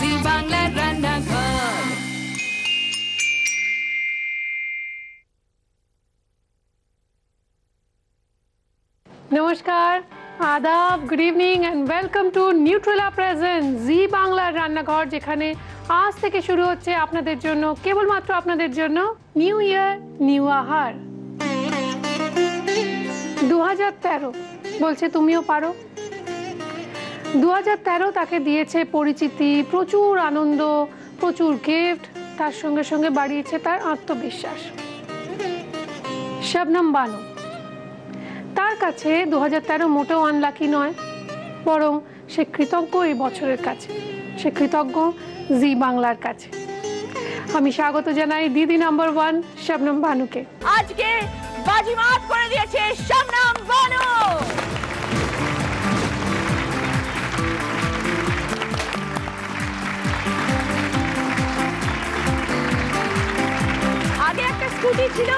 জি বাংলার রান্নাঘর। নমস্কার, আদাব, good evening and welcome to Nutrela present Zee বাংলার রান্নাঘর, যেখানে আজ থেকে শুরু হচ্ছে আপনাদের জন্য, কেবলমাত্র আপনাদের জন্য, নিউ ইয়ার নিউ আহার 2013। বলছে তুমিও পারো। 2013 তাকে দিয়েছে পরিচিতি, প্রচুর আনন্দ, প্রচুর গিফট, তার সঙ্গে সঙ্গে বাড়িয়েছে তার আত্মবিশ্বাস। শবনম বানু, তার কাছে 2013 মোটেও আনলাকি নয়, বরং সে কৃতজ্ঞ এই বছরের কাছে, সে কৃতজ্ঞ জি বাংলার কাছে। আমি স্বাগত জানাই দিদি নাম্বার 1 শবনম বানুকে। আজকে বাজিমাত করে দিয়েছে শবনম বানু। আগে একটা স্কুটি ছিল,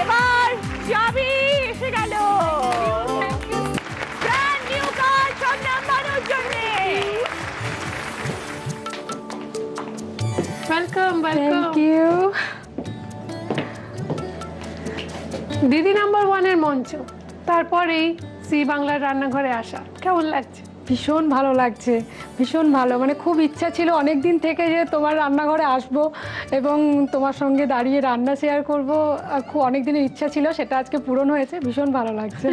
এবার চাবি এসে গেল। ব্র্যান্ড নিউ কার শবনম বানুর জন্য। Welcome welcome. Thank you. দিদি নাম্বার 1 এর মঞ্চ, তারপরেই জি বাংলার রান্নাঘরে আসা, কেমন লাগছে? ভীষণ ভালো লাগছে, ভীষণ ভালো। মানে খুব ইচ্ছা ছিল অনেক দিন থেকে যে তোমার রান্নাঘরে আসবো এবং তোমার সঙ্গে দাঁড়িয়ে রান্না শেয়ার করব। খুব অনেক দিনের ইচ্ছা ছিল, সেটা আজকে পূরণ হয়েছে। ভীষণ ভালো লাগছে।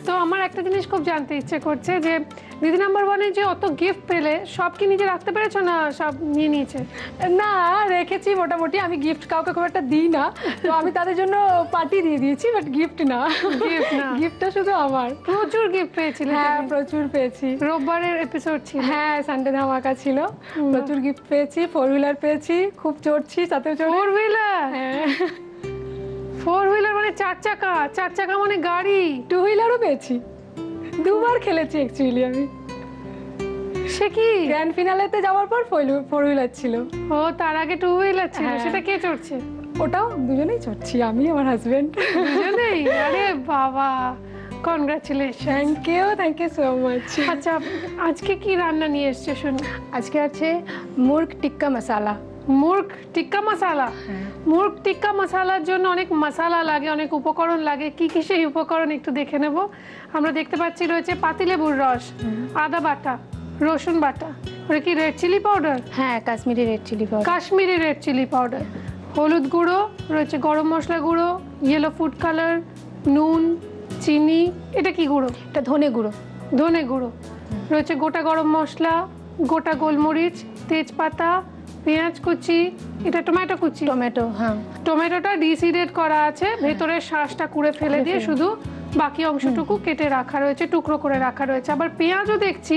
তো আমার একটা জিনিস খুব জানতে ইচ্ছে করছে যে দিদি নাম্বার 1 এ যে অত গিফট পেলে, সব কি নিজে রাখতে পেরেছো না সব নিয়ে নিয়েছে? না, রেখেছি মোটামুটি। আমি গিফট কাউকে খুব একটা দিই না, তো আমি তাদের জন্য পার্টি দিয়ে দিয়েছি, বাট গিফট না। গিফট না, গিফটটা শুধু আমার। প্রচুর গিফট পেয়েছিলে? হ্যাঁ, প্রচুর পেয়েছি। রোববারের এপিসোড ছিল। হ্যাঁ, সানডে ধামাকা ছিল, প্রচুর গিফট পেয়েছি। 4 হুইলার পেয়েছি, খুব চড়ছি সাথে চড়ে। 4 হুইলার? হ্যাঁ, 4 হুইলার মানে 4 চাকা, 4 চাকা মানে গাড়ি। 2 হুইলারও পেয়েছি, দুবার খেলেছি অ্যাকচুয়ালি আমি। সে কি গ্র্যান্ড ফিনালেতে যাওয়ার পর 4 হুইলার ছিল। ও, তার আগে 2 হুইলার ছিল। হ্যাঁ। সেটা কে চড়ছে? ওটাও দুজনেই চড়ছি, আমি আমার হাজবেন্ড। দুজনেই? আরে বাবা, congratulation. Thank you so much. আচ্ছা, আজকে কি রান্না নিয়ে এসছো শুনি? আজকে আছে মুর্গ টিক্কা মশালা। মুর্গ টিক্কা মশালা? মুর্গ টিক্কা মশালার জন্য অনেক মশালা লাগে, অনেক উপকরণ লাগে। কি কি সেই উপকরণ একটু দেখে নেব। আমরা দেখতে পাচ্ছি রয়েছে পাতিলেবুর রস, আদা বাটা, রসুন বাটা, ওটা কি রেড চিলি পাউডার? হ্যাঁ, Kashmiri red chilli powder. Kashmiri red chilli powder, হলুদ গুঁড়ো রয়েছে, গরম মশলা গুঁড়ো, ইয়েলো ফুড কালার, নুন, চিনি। এটা কি গুঁড়ো? এটা ধনে গুঁড়ো। ধনে গুঁড়ো রয়েছে, গোটা গরম মশলা, গোটা গোলমরিচ, তেজপাতা, পেঁয়াজ কুচি, এটা টমেটো কুচি। টমেটো, হ্যাঁ। টমেটোটা ডিসিডেড করা আছে, ভেতরের শাঁসটা কুড়ে ফেলে দিয়ে শুধু বাকি অংশটুকু কেটে রাখা রয়েছে, টুকরো করে রাখা রয়েছে। আবার পেঁয়াজও দেখছি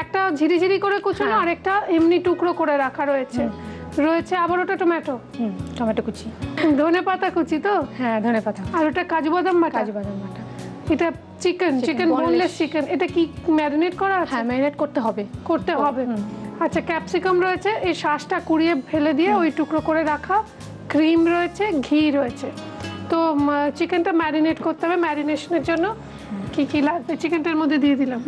একটা ঝিরিঝিরি করে কুচানো, আর একটা এমনি টুকরো করে রাখা রয়েছে। রয়েছে আবার ওটা টমেটো, টমেটো কুচি, ধনে পাতা কুচি তো? হ্যাঁ, ধনে পাতা, আর ওটা কাজু বাদাম বাটা। কাজু বাদাম বাটা। এটা চিকেন বোনলেস চিকেন। এটা কি ম্যারিনেট করা আছে? হ্যাঁ, ম্যারিনেট করতে হবে। আচ্ছা, ক্যাপসিকাম রয়েছে, এই শাঁসটা কুড়িয়ে ফেলে দিয়ে ওই টুকরো করে রাখা, ক্রিম রয়েছে, ঘি রয়েছে। তো চিকেনটা ম্যারিনেট করতে হবে। ম্যারিনেশনের জন্য কি কি লাগবে চিকেনটার মধ্যে দিয়ে দিলাম।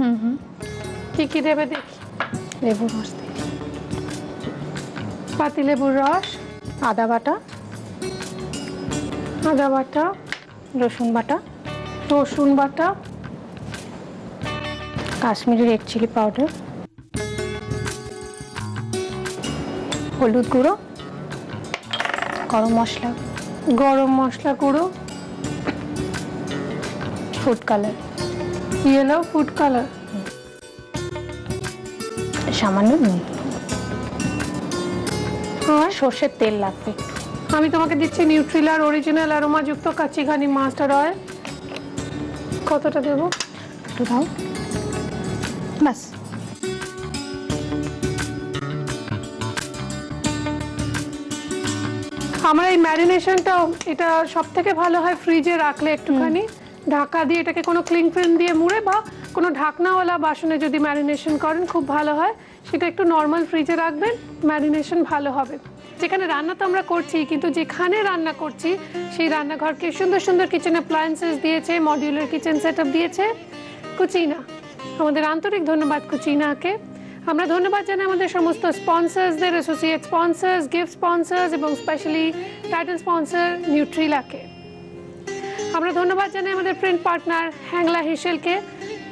কি কি দেবে দেখি। লেবুর রস, পাতিলেবুর রস, আদা বাটা, আদা বাটা, রসুন বাটা, রসুন বাটা, কাশ্মীরি রেড চিলি পাউডার, হলুদ গুঁড়ো, গরম মশলা গুঁড়ো, food colour, yellow food colour, সামান্য নুন, আর সর্ষের তেল লাগবে। আমি তোমাকে দিচ্ছি নিউট্রিলার অরিজিনাল অ্যারোমা যুক্ত কাচ্চি ঘানি মাস্টার্ড অয়েল। কতটা দেবো? একটু দাও, বাস। আমার এই ম্যারিনেশনটাও এটা সব থেকে ভালো হয় ফ্রিজে রাখলে, একটুখানি ঢাকা দিয়ে, এটাকে কোনো ক্লিং ফিল্ম দিয়ে মুড়ে বা কোনো ঢাকনাওয়ালা বাসনে যদি ম্যারিনেশন করেন খুব ভালো হয়। সেটা একটু নর্মাল ফ্রিজে রাখবেন, ম্যারিনেশন ভালো হবে। যেখানে রান্না তো আমরা করছি, কিন্তু যেখানে রান্না করছি সেই রান্নাঘরকে সুন্দর সুন্দর কিচেন অ্যাপ্লায়েন্সেস দিয়েছে, মডিউলার কিচেন সেটআপ দিয়েছে কুচিনা। আমাদের আন্তরিক ধন্যবাদ কুচিনাকে। আমরা ধন্যবাদ জানাই আমাদের সমস্ত স্পন্সর্সদের, অ্যাসোসিয়েট স্পন্সর্স, গিফট স্পন্সর্স এবং স্পেশালি টাইটেল স্পন্সর নিউট্রিলাকে। আমরা ধন্যবাদ জানাই আমাদের প্রিন্ট পার্টনার হ্যাংলা হেসেলকে।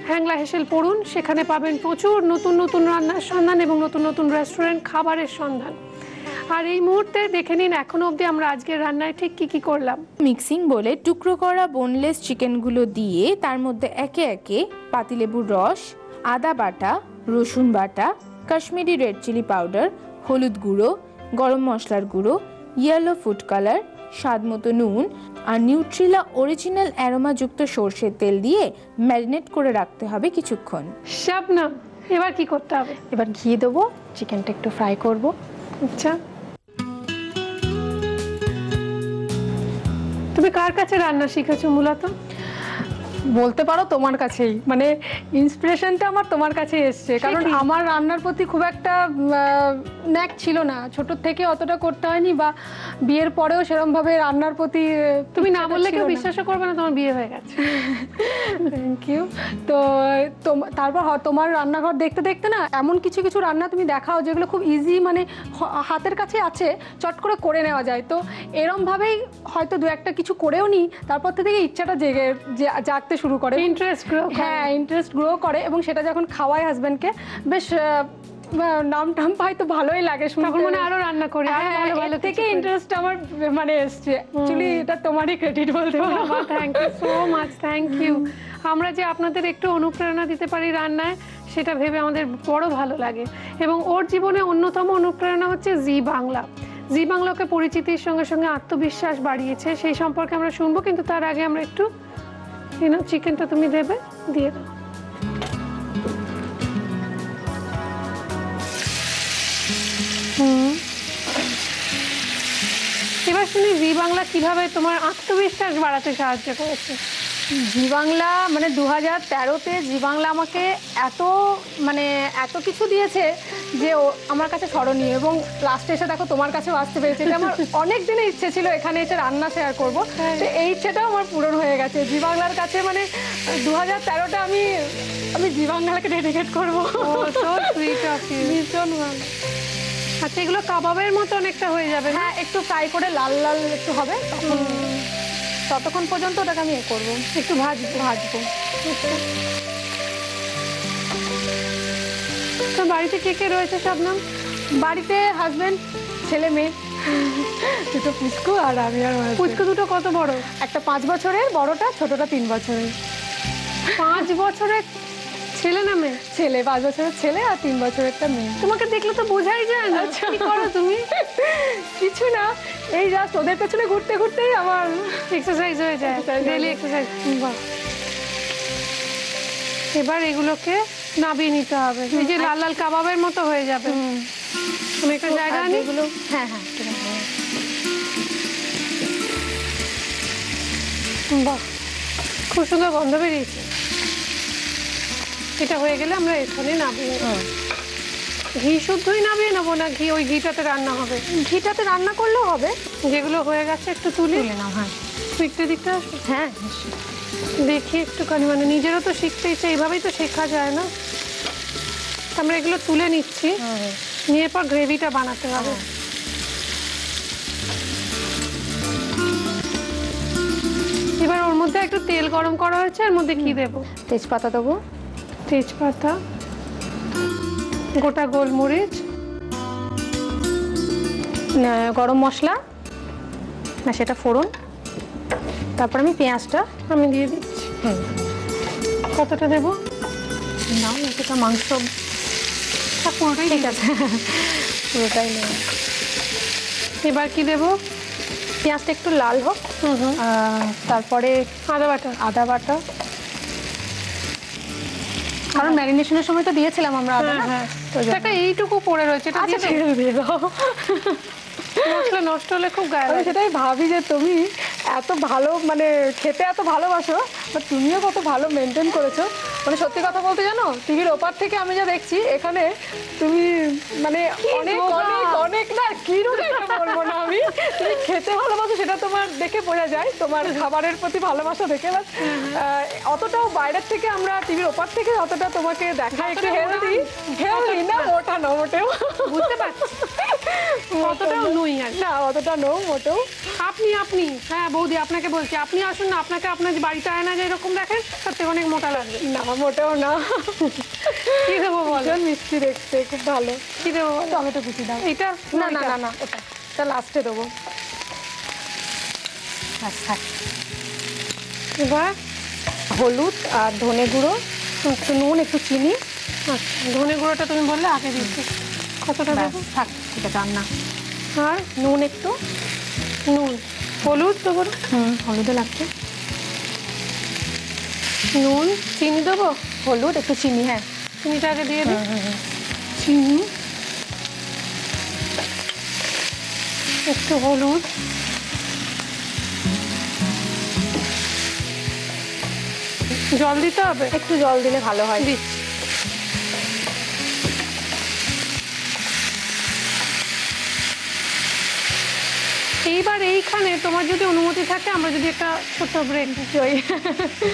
হ্যাংলা হেসেল পড়ুন, সেখানে পাবেন প্রচুর নতুন নতুন রান্নার সন্ধান এবং নতুন নতুন রেস্টুরেন্ট খাবারের সন্ধান। আর এই মুহূর্তে দেখে নিন এখনো অবধি আমরা আজকের রান্নায় ঠিক কি কি করলাম। মিক্সিং বলে টুকরো করা বোনলেস চিকেনগুলো দিয়ে তার মধ্যে একে একে পাতিলেবুর রস, আদা বাটা, রসুন বাটা, কাশ্মীরি রেড চিলি পাউডার, হলুদ গুঁড়ো, গরম মশলার গুঁড়ো, ইয়েলো ফুড কালার, স্বাদ মতো নুন আর নিউট্রিলা অরিজিনাল অ্যারোমাযুক্ত সর্ষের তেল দিয়ে ম্যারিনেট করে রাখতে হবে কিছুক্ষণ। শাবনাম, এবার কি করতে হবে? এবার ঘি দেবো, চিকেনটা একটু ফ্রাই করব। আচ্ছা, তুমি কার কাছে রান্না শিখেছো মূলত? বলতে পারো তোমার কাছেই, মানে ইন্সপিরেশনটা আমার তোমার কাছে এসছে, কারণ আমার রান্নার প্রতি খুব একটা ন্যাক ছিল না, ছোট থেকে অতটা করতে হয়নি, বা বিয়ের পরেও সেরকম ভাবে রান্নার প্রতি তুমি না বললে কেউ বিশ্বাসও করবে না তোমার বিয়ে হয়ে গেছে। Thank you. তো তারপর তোমার রান্নাঘর দেখতে দেখতে না এমন কিছু কিছু রান্না তুমি দেখাও যেগুলো খুব ইজি, মানে হাতের কাছে আছে, চট করে নেওয়া যায়। তো এরম ভাবেই হয়তো দু একটা কিছু করেও নি, তারপর থেকে ইচ্ছাটা জাগতে শুরু করে, ইন্টারেস্ট গ্রো। হ্যাঁ, ইন্টারেস্ট গ্রো করে, এবং সেটা যখন খাওয়াই হাজবেন্ডকে বেশ নাম টাম পাই তো ভালোই লাগে, তখন মনে আরো রান্না করি, এর থেকে ইন্টারেস্ট আমার মানে এসছে। অ্যাকচুয়ালি এটা তোমারই ক্রেডিট বলতে পারো। Thank you so much, thank you. আমরা যে আপনাদের একটু অনুপ্রেরণা দিতে পারি রান্নায়, সেটা ভেবে আমাদের বড় ভালো লাগে। এবং ওর জীবনে অন্যতম অনুপ্রেরণা হচ্ছে জি বাংলা। জি বাংলাকে পরিচিতির সঙ্গে সঙ্গে আত্মবিশ্বাস বাড়িয়েছে, সেই সম্পর্কে আমরা শুনবো, কিন্তু তার আগে আমরা একটু চিকেনটা তুমি দেবে, দিয়ে দাও। এবার শুনি জি বাংলা কিভাবে তোমার আত্মবিশ্বাস বাড়াতে সাহায্য করেছে। জি বাংলা মানে 2013-তে জি বাংলা আমাকে এত কিছু দিয়েছে যে আমার কাছে স্মরণীয়, এবং লাস্টে এসে দেখো তোমার কাছেও আসতে পেরেছে। এটা আমার অনেক দিনের ইচ্ছে ছিল এখানে এসে রান্না শেয়ার করব, তো এই ইচ্ছেটাও আমার পূরণ হয়ে গেছে জি বাংলার কাছে। মানে 2013টা আমি জি বাংলাকে ডেডিকেট করবো। ভীষণ ভালো। আচ্ছা, এগুলো কাবাবের মতো অনেকটা হয়ে যাবে? হ্যাঁ, একটু ফ্রাই করে লাল লাল একটু হবে, ততক্ষণ পর্যন্ত ওটাকে আমি করবো, একটু ভাজবো। তো বাড়িতে কে কে রয়েছে শাবনাম? বাড়িতে হাজবেন্ড, ছেলে মেয়ে, দুটো পুচকু আর আমি। আর পুচকু দুটো কত বড়? একটা 5 বছরের, বড়টা, ছোটটা 3 বছরের। 5 বছরের ছেলে না মেয়ে? ছেলে, 5 বছরের ছেলে আর 3 বছরেরটা মেয়ে। তোমাকে দেখলে তো বোঝাই যায় না কি করো তুমি। কিছু না, এই জাস্ট ওদের পেছনে ঘুরতে ঘুরতেই আমার এক্সারসাইজ হয়ে যায়, ডেইলি এক্সারসাইজ। বাহ। এবার এগুলোকে নাবিয়ে নিতে হবে, এই যে লাল লাল কাবাবের মতো হয়ে যাবে। আমি একটা জায়গা আনি। হ্যাঁ, বাহ, খুব সুন্দর গন্ধ বেরিয়েছে। এটা হয়ে গেলে আমরা এখানে নাবিয়ে নেব। ঘি শুদ্ধই নাবিয়ে নেবো না ঘি ওই ঘিটাতে রান্না হবে? ঘিটাতে রান্না করলেও হবে। যেগুলো হয়ে গেছে একটু তুলে নাও। হ্যাঁ, শিখতে দিকতে আসবে। হ্যাঁ, দেখি একটুখানি, মানে নিজেরও তো শিখতে ইচ্ছে, এইভাবেই তো শেখা যায় না। আমরা এগুলো তুলে নিচ্ছি, নিয়ে পর গ্রেভিটা বানাতে হবে। এবার ওর মধ্যে একটু তেল গরম করা হয়েছে, এর মধ্যে কি দেবো? তেজপাতা দেবো, তেজপাতা, গোটা গোলমরিচ, গরম মশলা, না সেটা ফোড়ন, তারপর আমি পেঁয়াজটা আমি দিয়ে দিচ্ছি। কতটা দেবো? নাও, সেটা মাংস পুরোটাই ঠিক আছে, পুরোটাই নেব। এবার কি দেবো? পেঁয়াজটা একটু লাল হোক, তারপরে আদা বাটা, কারণ ম্যারিনেশনের সময় তো দিয়েছিলাম আমরা আদা। হ্যাঁ, এইটুকু পড়ে রয়েছে, এটা দিয়ে দাও। মশলা নষ্ট হলে খুব গায়ে লাগে। সেটাই ভাবি যে তুমি এত ভালো, মানে খেতে এত ভালোবাসো, বাট তুমিও কত ভালো মেনটেন করেছো। মানে সত্যি কথা বলতে জানো, টিভির ওপার থেকে আমি যা দেখছি, এখানে তুমি মানে অনেক অনেক অনেক না, কিরকম এটা বলবো না আমি, তুমি খেতে ভালোবাসো সেটা তোমার দেখে বোঝা যায়, তোমার খাবারের প্রতি ভালোবাসা দেখে। বাস অতটাও বাইরের থেকে আমরা টিভির ওপার থেকে অতটা তোমাকে দেখাই একটু হেলদি না, ওটা না মোটেও, বুঝতে পারছি অতটাও নই আর না, অতটা নো মোটেও। আপনি হ্যাঁ বৌদি আপনাকে বলছি, আপনি আসুন না, আপনাকে আপনার বাড়িতে আয়না যে এরকম দেখেন তার থেকে অনেক মোটা লাগবে। না মোটেও না। কি দেবো বলো? ভীষণ মিষ্টি দেখতে, খুব ভালো। কি দেবো বলো? টমেটো কুচি দাও। এটা না না না না, এটা লাস্টে দেবো। আচ্ছা, এবার হলুদ আর ধনে গুঁড়ো, একটু নুন, একটু চিনি। ধনে গুঁড়োটা তুমি বললে আগে দিচ্ছি, কতটা দেবো? থাক, ঠিক আছে। রান্না আর নুন একটু, নুন, হলুদ দেবো না? হলুদও লাগছে। নুন, চিনি দেবো? হলুদ একটু চিনি, হ্যাঁ চিনিটা আগে দিয়ে দিই। চিনি, একটু হলুদ, জল দিতে হবে? একটু জল দিলে ভালো হয়। দিচ্ছি। এইবার এইখানে তোমার যদি অনুমতি থাকে আমরা যদি একটা ছোট্ট ব্রেক দিই।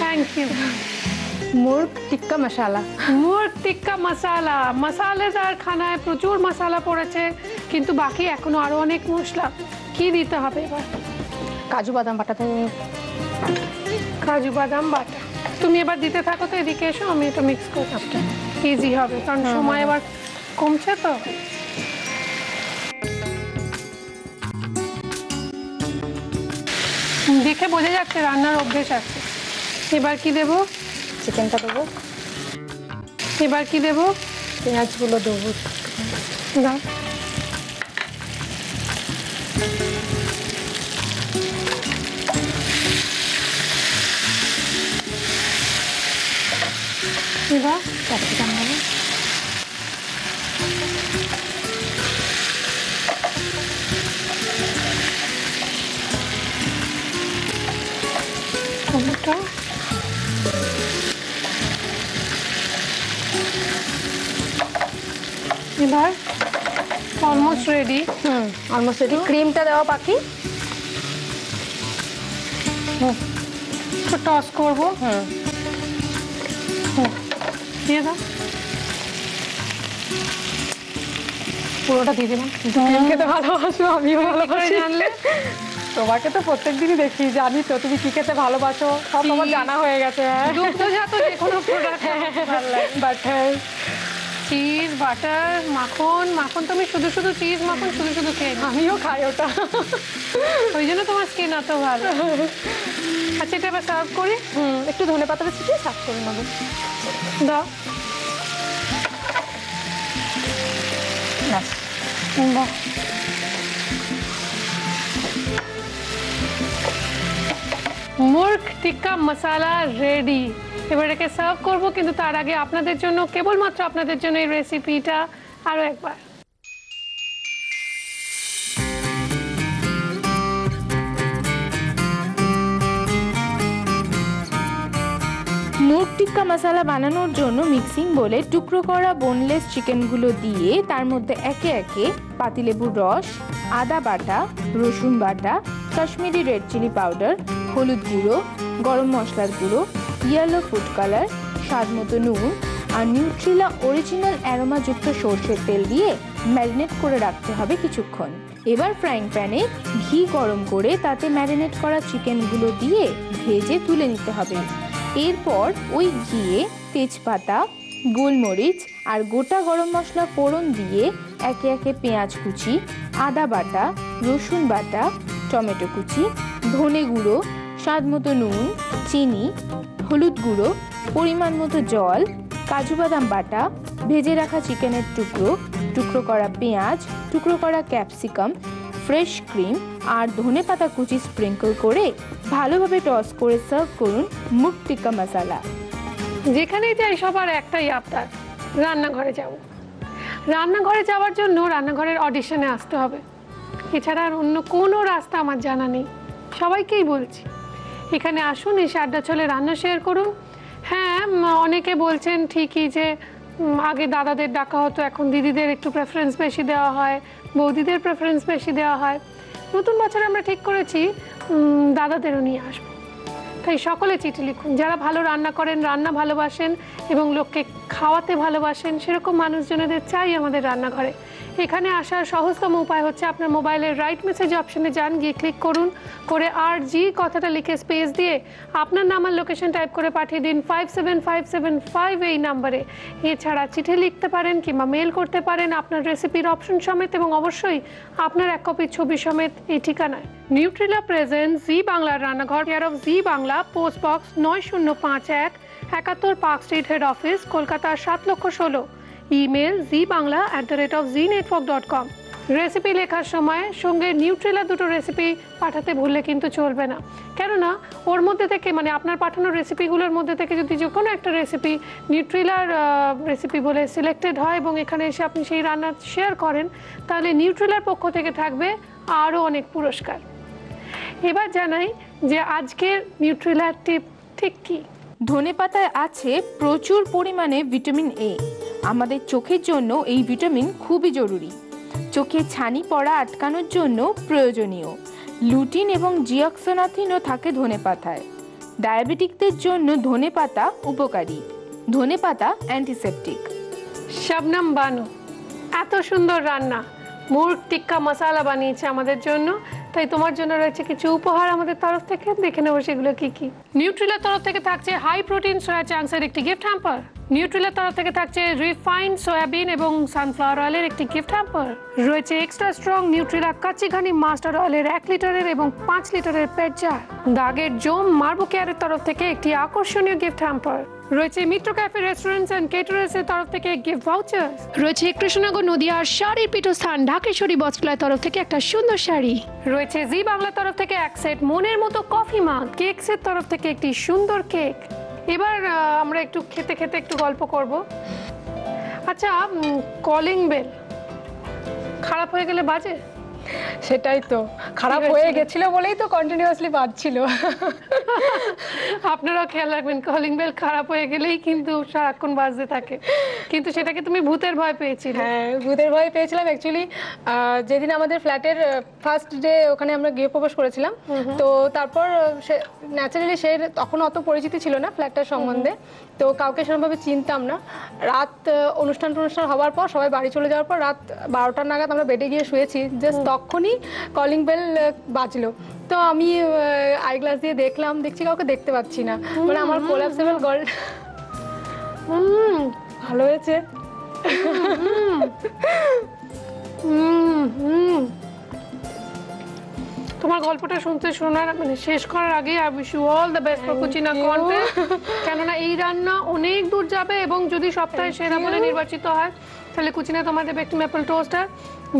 Thank you. মুর্গ টিক্কা মশালা। মুর্গ টিক্কা মশালা, মশালেদার খানায় প্রচুর মশালা পড়েছে, কিন্তু বাকি এখনো আরো অনেক মশলা। কি দিতে হবে এবার? কাজু বাদাম বাটাতে, কাজু বাদাম বাটা। তুমি এবার দিতে থাকো, তো এদিকে এসো, আমি এটা মিক্স করতে ইজি হবে, কারণ সময় এবার কমছে তো। দেখে বোঝা যাচ্ছে রান্নার অভ্যেস আছে। এবার কি দেবো? চিকেনটা দেবো। এবার কি দেবো? পেঁয়াজগুলো দেবো। দাও। এবার ক্যাপসিকাম দেবো। টমেটো, এবার অলমোস্ট রেডি। Almost ready. ক্রিমটা দেওয়া বাকি। টস করবো। দিয়ে দাও, পুরোটা দিয়ে দিলাম। ক্রিম খেতে ভালোবাসো, আমিও ভালোবাসি। জানলে তোমাকে তো প্রত্যেকদিনই দেখি, জানি তো তুমি কি খেতে ভালোবাসো, সব আমার জানা হয়ে গেছে। দুগ্ধজাত যে কোনো প্রোডাক্ট ভালো লাগে। বাটার, চিজ, বাটার, মাখন। মাখন তুমি শুধু শুধু চিজ মাখন শুধু শুধু খেয়ে নাও। আমিও খাই ওটা, ওই জন্য তোমার স্কিন এত ভালো। আচ্ছা, এটা এবার সার্ভ করি। একটু ধনে পাতাটা ছিটিয়ে সার্ভ করে নেবো। দাও। বাহ, মুর্গ টিক্কা মশালা রেডি। এবার এটাকে সার্ভ করবো, কিন্তু তার আগে আপনাদের জন্য, কেবলমাত্র আপনাদের জন্য এই রেসিপিটা আরো একবার। মুর্গ টিক্কা মশলা বানানোর জন্য মিক্সিং বলে টুকরো করা বোনলেস চিকেনগুলো দিয়ে তার মধ্যে একে একে পাতিলেবুর রস, আদা বাটা, রসুন বাটা, কাশ্মীরি রেড চিলি পাউডার, হলুদ গুঁড়ো, গরম মশলার গুঁড়ো, ইয়েলো ফুড কালার, স্বাদ মতো নুন আর নিউট্রিলা অরিজিনাল অ্যারোমাযুক্ত সরষের তেল দিয়ে ম্যারিনেট করে রাখতে হবে কিছুক্ষণ। এবার ফ্রাইং প্যানে ঘি গরম করে তাতে ম্যারিনেট করা চিকেনগুলো দিয়ে ভেজে তুলে নিতে হবে। এরপর ওই ঘিয়ে তেজপাতা, গোলমরিচ আর গোটা গরম মশলা ফোড়ন দিয়ে একে একে পেঁয়াজ কুচি, আদা বাটা, রসুন বাটা, টমেটো কুচি, ধনে গুঁড়ো, স্বাদ মতো নুন, চিনি, হলুদ গুঁড়ো, পরিমাণ মতো জল, কাজু বাদাম বাটা, ভেজে রাখা চিকেনের টুকরো, টুকরো করা পেঁয়াজ, টুকরো করা ক্যাপসিকাম, ফ্রেশ ক্রিম আর ধনে পাতা কুচি স্প্রিঙ্কল করে ভালোভাবে টস করে সার্ভ করুন মুর্গ টিক্কা মশলা। যেখানেই যাই সবার একটাই আবদার, রান্নাঘরে যাব। রান্নাঘরে যাওয়ার জন্য রান্নাঘরের অডিশনে আসতে হবে, এছাড়া আর অন্য কোনো রাস্তা আমার জানা নেই। সবাইকেই বলছি, এখানে আসুন, এসে আড্ডা চলে রান্না শেয়ার করুন। হ্যাঁ, অনেকে বলছেন ঠিকই যে আগে দাদাদের ডাকা হতো, এখন দিদিদের একটু প্রেফারেন্স বেশি দেওয়া হয়, বৌদিদের প্রেফারেন্স বেশি দেওয়া হয়। নতুন বছরে আমরা ঠিক করেছি দাদাদেরও নিয়ে আসবো। তাই সকলে চিঠি লিখুন, যারা ভালো রান্না করেন, রান্না ভালোবাসেন এবং লোককে খাওয়াতে ভালোবাসেন, সেরকম মানুষজনদের চাই আমাদের রান্নাঘরে। এখানে আসার সহজতম উপায় হচ্ছে আপনার মোবাইলের রাইট মেসেজ অপশনে যান, গিয়ে ক্লিক করুন, করে RG কথাটা লিখে স্পেস দিয়ে আপনার নাম আর লোকেশন টাইপ করে পাঠিয়ে দিন 57575 এই নাম্বারে। এছাড়া চিঠি লিখতে পারেন কিংবা মেল করতে পারেন আপনার রেসিপির অপশন সমেত এবং অবশ্যই আপনার এক কপি ছবি সমেত এই ঠিকানায়। নিউট্রিলা প্রেজেন্ট জি বাংলার রান্নাঘর, care of G Bangla, post box 9051, 71 park street, head office, Kolkata 7,16,000। Email zibangla@znetwork.com। Recipe লেখার সময় সঙ্গে নিউট্রিলা দুটো রেসিপি পাঠাতে ভুললে কিন্তু চলবে না, কেননা ওর মধ্যে থেকে মানে আপনার পাঠানো রেসিপিগুলোর মধ্যে থেকে যদি যে কোনো একটা রেসিপি নিউট্রিলার রেসিপি বলে সিলেক্টেড হয় এবং এখানে এসে আপনি সেই রান্না শেয়ার করেন, তাহলে নিউট্রিলার পক্ষ থেকে থাকবে আরও অনেক পুরস্কার। এবার জানাই যে আজকের নিউট্রিলার টিপ ঠিক কী। ধনেপাতায় আছে প্রচুর পরিমাণে ভিটামিন A। আমাদের চোখের জন্য এই ভিটামিন খুবই জরুরি। চোখে ছানি পড়া আটকানোর জন্য প্রয়োজনীয়। লুটিন এবং জিঅক্সোনাথিনও থাকে ধনেপাতায়। ডায়াবেটিকদের জন্য ধনেপাতা উপকারী। ধনেপাতা অ্যান্টিসেপটিক। শবনম বানু এত সুন্দর রান্না মুরগ টিক্কা মশলা বানিয়েছে আমাদের জন্য, তাই তোমার জন্য রয়েছে কিছু উপহার আমাদের তরফ থেকে। দেখে নেবো সেগুলো কি কি। নিউট্রিলার তরফ থেকে থাকছে হাই প্রোটিন সয়া চাংসের একটি গিফট হ্যাম্পার। নিউট্রিলার তরফ থেকে থাকছে রিফাইন্ড সয়াবিন এবং সানফ্লাওয়ার অয়েলের একটি গিফট হ্যাম্পার। রয়েছে এক্সট্রা স্ট্রং নিউট্রিলা কাচ্চি ঘানি মাস্টার্ড অয়েলের 1 লিটারের এবং 5 লিটারের পেট জার। দাগের জোম মার্বো কেয়ারের তরফ থেকে একটি আকর্ষণীয় গিফট হ্যাম্পার। রয়েছে মিত্র ক্যাফে রেস্টুরেন্টস এন্ড কেটারার্সের তরফ থেকে গিফট ভাউচার। রয়েছে কৃষ্ণনগর নদিয়ার শাড়ির পীঠস্থান ঢাকেশ্বরী বস্ত্রালয়ের তরফ থেকে একটা সুন্দর শাড়ি। রয়েছে জি বাংলার তরফ থেকে এক সেট মনের মতো কফি মাগ, কেকসের তরফ থেকে একটি সুন্দর কেক। এবার আমরা একটু খেতে খেতে একটু গল্প করব। আচ্ছা, কলিং বেল খারাপ হয়ে গেলে বাজে? সেটাই তো, খারাপ হয়ে গেছিল বলেই তো কন্টিনিউয়াসলি বাজছিল। আপনারাও খেয়াল রাখবেন, কলিং বেল খারাপ হয়ে গেলেই কিন্তু সারাক্ষণ বাজতে থাকে। কিন্তু সেটাকে তুমি ভূতের ভয় পেয়েছিলে? হ্যাঁ, ভূতের ভয় পেয়েছিলাম। অ্যাকচুয়ালি যেদিন আমাদের ফ্ল্যাটের ফার্স্ট ডে ওখানে আমরা গৃহপ্রবেশ করেছিলাম, তো তারপর সে ন্যাচারালি সে তখন অত পরিচিতি ছিল না ফ্ল্যাটটার সম্বন্ধে, তো কাউকে সেরকমভাবে চিনতাম না। রাত অনুষ্ঠান হওয়ার পর সবাই বাড়ি চলে যাওয়ার পর রাত 12টা নাগাদ আমরা বেডে গিয়ে শুয়েছি, জাস্ট তখনই কলিং বেল বাজলো। তো আমি আইগ্লাস দিয়ে দেখছি কাউকে দেখতে পাচ্ছি না। মানে আমার কোলাপসেবল গল ভালো হয়েছে। তোমার গল্পটা শোনার মানে শেষ করার আগে I wish you all the best for cucina contest. কেননা এই রান্না অনেক দূর যাবে এবং যদি সপ্তাহে সেরা বলে নির্বাচিত হয় তাহলে কুচিনা তোমার দেবে একটি মেপল টোস্টার।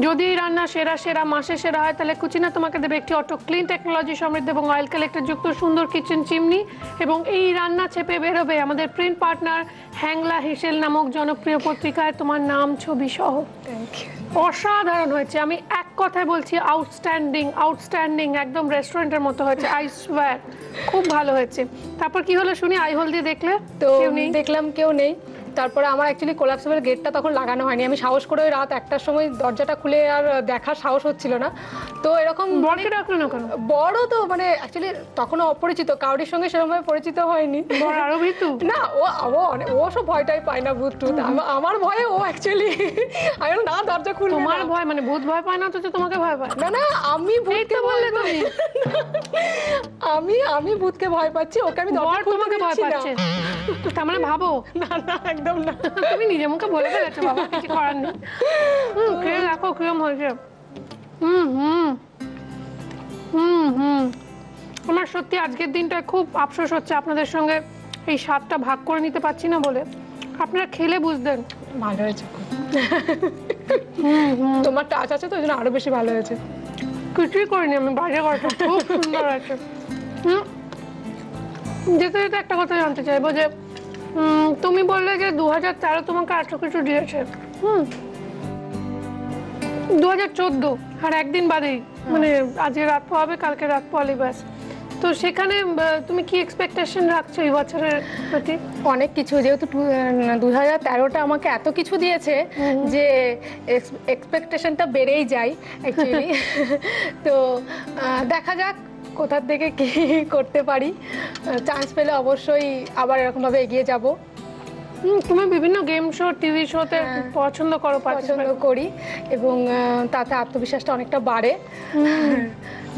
যদি এই রান্না সেরা মাসে সেরা হয় তাহলে কুচিনা তোমাকে দেবে একটি অটো ক্লিন টেকনোলজি সমৃদ্ধ এবং অয়েল কালেক্টর যুক্ত সুন্দর কিচেন চিমনি। এবং এই রান্না চেপে বেরোবে আমাদের প্রিন্ট পার্টনার হ্যাংলা হেসেল নামক জনপ্রিয় পত্রিকায় তোমার নাম ছবি সহ। অসাধারণ হয়েছে, আমি এক কথায় বলছি আউটস্ট্যান্ডিং, একদম রেস্টুরেন্টের মতো হয়েছে, আই সোয়্যার খুব ভালো হয়েছে। তারপর কি হলো শুনি? আই হোল দিয়ে দেখলে তো দেখলাম কেউ নেই। তারপরে আমার অ্যাকচুয়ালি কোলাপসেবল গেটটা তখন লাগানো হয়নি, আমি সাহস করে ওই রাত 1টার সময় দরজাটা খুলে আর দেখার সাহস হচ্ছিল না। তো এরকম বড়কে ডাকলো না কেন? বড় তো মানে অ্যাকচুয়ালি তখনও অপরিচিত, কাউরির সঙ্গে সেরকমভাবে পরিচিত হয়নি। বড় আরো ভীতু না, ও সব ভয়টাই পায় না, ভূত টুত। আমার ভয়ে ও অ্যাকচুয়ালি আমি না দরজা খুলবে। তোমার ভয় মানে ভূত ভয় পায় না তো তোমাকে ভয় পায়? না আমি ভূতকে বললে তুমি আমি ভূতকে ভয় পাচ্ছি, ওকে আমি দরজা খুলতে ভয় পাচ্ছে। তার মানে ভাবো না একদম না, তুমি নিজে মুখে বলে ফেলেছো বাবা, কিছু করার নেই। খেয়ে দেখো কিরম হয়েছে। আমার সত্যি আজকের দিনটা খুব আফসোস হচ্ছে আপনাদের সঙ্গে এই স্বাদটা ভাগ করে নিতে পারছি না বলে। আপনারা খেলে বুঝতেন। ভালো হয়েছে, তোমার টাচ আছে তো ওই জন্য আরো বেশি ভালো হয়েছে। কিছুই করিনি আমি, বাইরে করেছি, খুব সুন্দর আছে। যেতে একটা কথা জানতে চাইবো যে তুমি বললে যে 2013 তোমাকে এত কিছু দিয়েছে, 2014 আর একদিন বাদেই, মানে আজকে রাত পোহাবে কালকে রাত পোহালি ব্যাস। তো সেখানে তুমি কি এক্সপেকটেশন রাখছো এই বছরের প্রতি? অনেক কিছু, যেহেতু 2013টা আমাকে এত কিছু দিয়েছে যে এক্সপেকটেশনটা বেড়েই যায় অ্যাকচুয়ালি। তো দেখা যাক কোথা থেকে কি করতে পারি, চান্স পেলে অবশ্যই আবার এরকমভাবে এগিয়ে যাব। তুমি বিভিন্ন গেম শো, টিভি শোতে পছন্দ করো, পছন্দ করি এবং তাতে আত্মবিশ্বাসটা অনেকটা বাড়ে।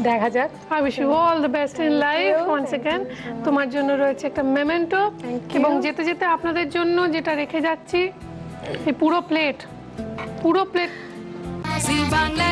দেখা যাক। I wish you all the best in life once again. তোমার জন্য রয়েছে একটা মেমেন্টো, এবং যেতে যেতে আপনাদের জন্য যেটা রেখে যাচ্ছি, এই পুরো প্লেট জি বাংলা